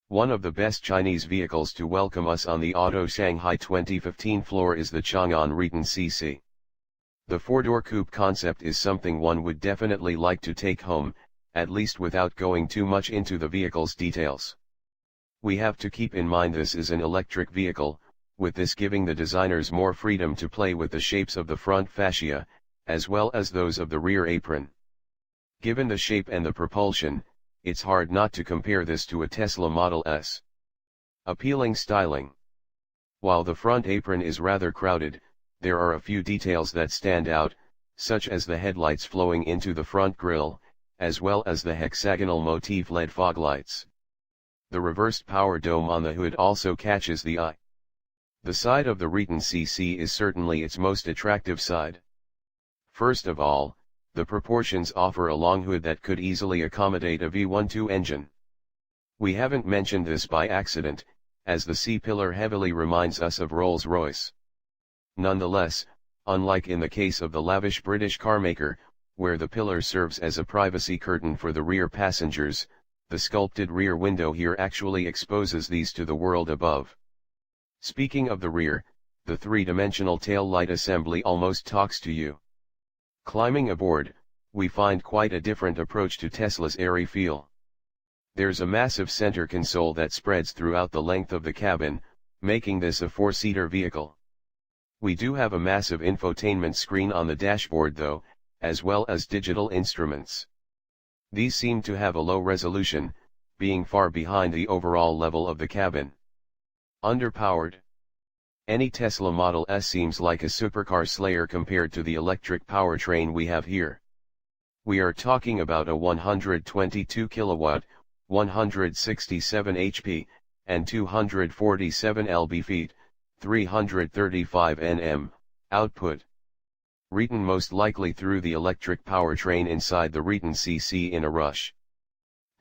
One of the best Chinese vehicles to welcome us on the Auto Shanghai 2015 floor is the Changan Raeton CC. The four-door coupe concept is something one would definitely like to take home, at least without going too much into the vehicle's details. We have to keep in mind this is an electric vehicle, with this giving the designers more freedom to play with the shapes of the front fascia, as well as those of the rear apron. Given the shape and the propulsion, it's hard not to compare this to a Tesla Model S. Appealing styling. While the front apron is rather crowded, there are a few details that stand out, such as the headlights flowing into the front grille, as well as the hexagonal motif LED fog lights. The reversed power dome on the hood also catches the eye. The side of the Raeton CC is certainly its most attractive side. First of all, the proportions offer a long hood that could easily accommodate a V12 engine. We haven't mentioned this by accident, as the C-pillar heavily reminds us of Rolls-Royce. Nonetheless, unlike in the case of the lavish British carmaker, where the pillar serves as a privacy curtain for the rear passengers, the sculpted rear window here actually exposes these to the world above. Speaking of the rear, the three-dimensional tail light assembly almost talks to you. Climbing aboard, we find quite a different approach to Tesla's airy feel. There's a massive center console that spreads throughout the length of the cabin, making this a four-seater vehicle. We do have a massive infotainment screen on the dashboard though, as well as digital instruments. These seem to have a low resolution, being far behind the overall level of the cabin. Underpowered. Any Tesla Model S seems like a supercar slayer compared to the electric powertrain we have here. We are talking about a 122 kilowatt, 167 HP, and 247 lb-ft, 335 Nm, output. Raeton most likely threw the electric powertrain inside the Raeton CC in a rush.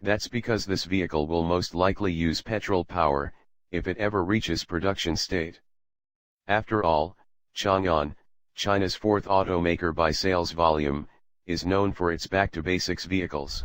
That's because this vehicle will most likely use petrol power, if it ever reaches production state. After all, Changan, China's fourth automaker by sales volume, is known for its back-to-basics vehicles.